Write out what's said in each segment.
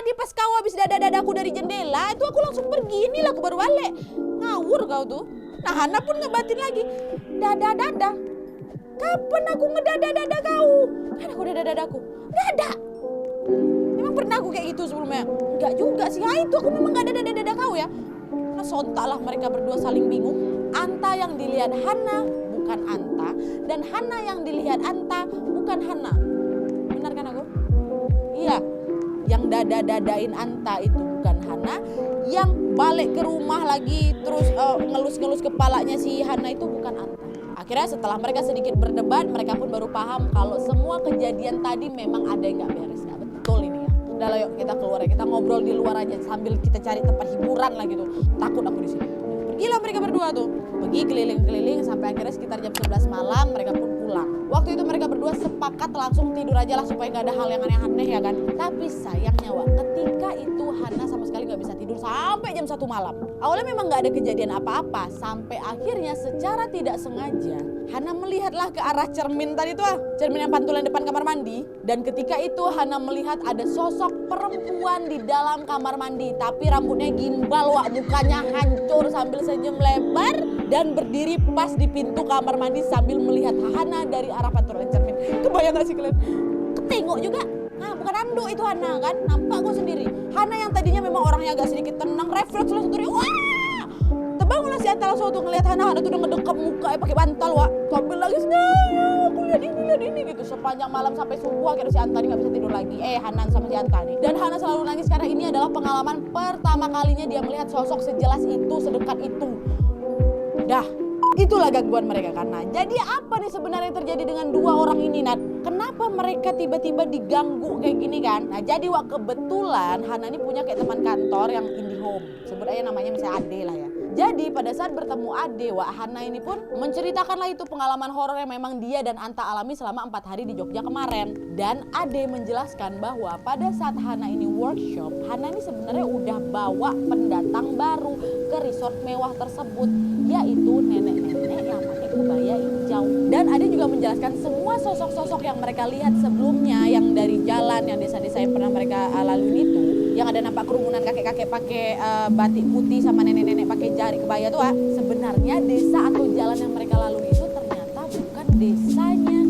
tadi pas kau habis dada-dadaku dari jendela, itu aku langsung pergi. Inilah aku baru balik. Ngawur kau tuh. Nah Hana pun ngebatin lagi. Dada-dada. Kapan aku ngedada-dada kau? Mana aku dada-dadaku? Gak ada. Emang pernah aku kayak gitu sebelumnya? Enggak juga sih. Itu aku memang gak ada dada-dada kau ya. Nah sontaklah mereka berdua saling bingung. Anta yang dilihat Hana bukan Anta. Dan Hana yang dilihat Anta bukan Hana. Benar kan aku? Iya. Yang dada-dadain Anta itu bukan Hana. Yang balik ke rumah lagi terus ngelus-ngelus kepalanya si Hana itu bukan Anta. Akhirnya setelah mereka sedikit berdebat, mereka pun baru paham kalau semua kejadian tadi memang ada yang gak beres. Gak betul ini ya. Udah lah yuk kita keluar ya, kita ngobrol di luar aja sambil kita cari tempat hiburan lah gitu. Takut aku di sini. Pergilah mereka berdua tuh. Pergi keliling-keliling sampai akhirnya sekitar jam 11 malam mereka pun pulang. Waktu itu mereka berdua sepakat langsung tidur aja lah supaya gak ada hal yang aneh-aneh ya kan. Tapi sayangnya Wak, ketika itu Hana sama sekali gak bisa tidur sampai jam 1 malam. Awalnya memang gak ada kejadian apa-apa. Sampai akhirnya secara tidak sengaja Hana melihatlah ke arah cermin tadi tuh cermin yang pantulan depan kamar mandi. Dan ketika itu Hana melihat ada sosok perempuan di dalam kamar mandi. Tapi rambutnya gimbal Wak, mukanya hancur sambil senyum lebar. Dan berdiri pas di pintu kamar mandi sambil melihat Hana dari arah pantulan cermin. Kebayang gak sih kalian? Ketengok juga. Nah bukan anduk itu Hana kan, nampak gue sendiri. Hana yang tadinya memang orangnya agak sedikit tenang, refleks langsung tuh wah! Terbangunlah si Anta langsung tuh ngeliat Hana tuh udah ngedekap muka pakai bantal Wak. Sambil lagi aku lihat ini gitu. Sepanjang malam sampai subuh akhirnya si Anta gak bisa tidur lagi. Hana sama si Anta nih. Dan Hana selalu nangis karena ini adalah pengalaman pertama kalinya dia melihat sosok sejelas itu, sedekat itu. Dah, itulah gangguan mereka karena. Jadi apa nih sebenarnya yang terjadi dengan dua orang ini Nat? Kenapa mereka tiba-tiba diganggu kayak gini kan? Nah jadi Wak, kebetulan Hana ini punya kayak teman kantor yang IndiHome. Sebut aja namanya misalnya Ade lah ya. Jadi pada saat bertemu Ade, Wak, Hana ini pun menceritakanlah itu pengalaman horor yang memang dia dan Anta alami selama 4 hari di Jogja kemarin. Dan Ade menjelaskan bahwa pada saat Hana ini workshop, Hana ini sebenarnya udah bawa pendatang baru ke resort mewah tersebut, yaitu nenek-nenek yang pakai kebaya hijau. Dan Ade juga menjelaskan semua sosok-sosok yang mereka lihat sebelumnya, yang dari jalan, yang desa-desa yang pernah mereka lalui itu, yang ada nampak kerumunan kakek-kakek pakai batik putih sama nenek-nenek pakai jari kebaya tuh, sebenarnya desa atau jalan yang mereka lalui itu ternyata bukan desanya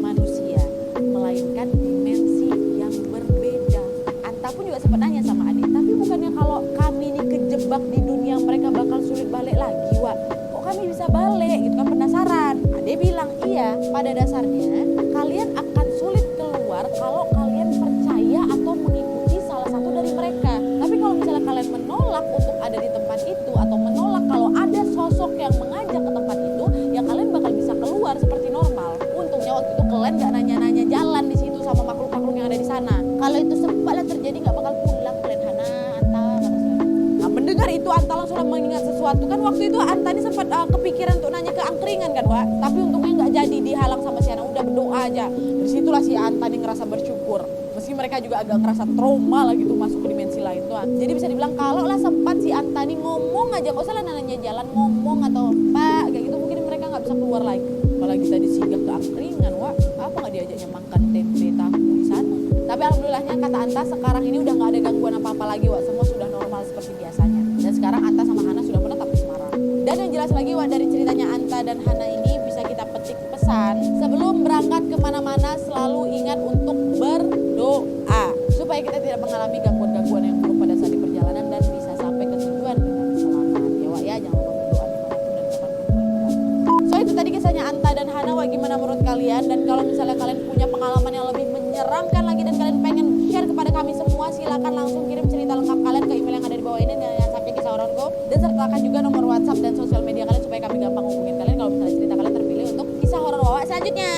manusia, melainkan dimensi yang berbeda. Anta pun juga sempat nanya sama Ade, tapi bukannya kalau kami ini kejebak di dunia mereka bakal sulit balik lagi, Wak? Kok kami bisa balik gitu kan, penasaran. Ade bilang iya, pada dasarnya kalian akan sulit keluar kalau kalian percaya atau mengikuti salah satu dari mereka. Tapi kalau misalnya kalian menolak untuk ada di tempat itu atau menolak kalau ada sosok yang mengajak ke tempat itu, ya kalian bakal bisa keluar seperti normal. Untungnya waktu itu kalian gak nanya-nanya jalan di situ sama makhluk-makhluk yang ada di sana. Kalau itu sempatlah terjadi gak bakal pulang kalian Hana, Anta, kata saya. Nah mendengar itu Anta langsung mengingat sesuatu kan, waktu itu Anta ini sempat kepikiran untuk nanya ke angkringan kan Wak. Tapi untungnya gak jadi, dihalang sama si Hana, udah berdoa aja. Disitulah si Anta ini ngerasa bersyukur. Meski mereka juga agak ngerasa trauma lah gitu masuk ke dimensi lain tuh. Jadi bisa dibilang kalau lah sempat si Anta nih ngomong aja, gak usah lah nanya jalan, ngomong atau Pak kayak gitu, mungkin mereka gak bisa keluar lagi. Apalagi tadi singgah ke angkringan, Wak, apa gak diajaknya makan tempe tahu di sana. Tapi alhamdulillahnya kata Anta sekarang ini udah gak ada gangguan apa-apa lagi Wak, semua sudah normal seperti biasanya. Dan sekarang Anta sama Hana sudah menetap di Semarang. Dan yang jelas lagi Wak, dari ceritanya Anta dan Hana ini bisa kita petik pesan, sebelum berangkat kemana-mana selalu ingat untuk berdoa supaya kita tidak mengalami gangguan-gangguan yang buruk pada saat di perjalanan dan bisa sampai ke tujuan dengan selamat ya Wak ya. Jangan lupa berdoa dimanapun dan kapanpun. So itu tadi kisahnya Anta dan Hana Wak, gimana menurut kalian? Dan kalau misalnya kalian punya pengalaman yang lebih menyeramkan lagi dan kalian pengen share kepada kami semua, silakan langsung kirim cerita lengkap kalian ke email yang ada di bawah ini dengan sampai kisah hororku, dan sertakan juga nomor WhatsApp dan sosial media kalian supaya kami gampang hubungin kalian kalau misalnya cerita kalian terpilih untuk kisah horor Wak selanjutnya.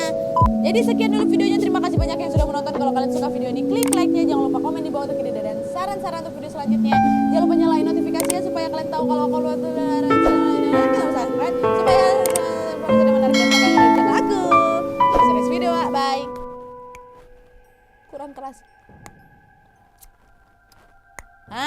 Jadi sekian dulu videonya, terima kasih banyak yang sudah menonton. Kalau kalian suka video ini, klik like-nya, jangan lupa komen di bawah untuk ide dan saran-saran untuk video selanjutnya. Jangan lupa nyalain notifikasinya supaya kalian tahu kalau aku upload supaya sudah menarik.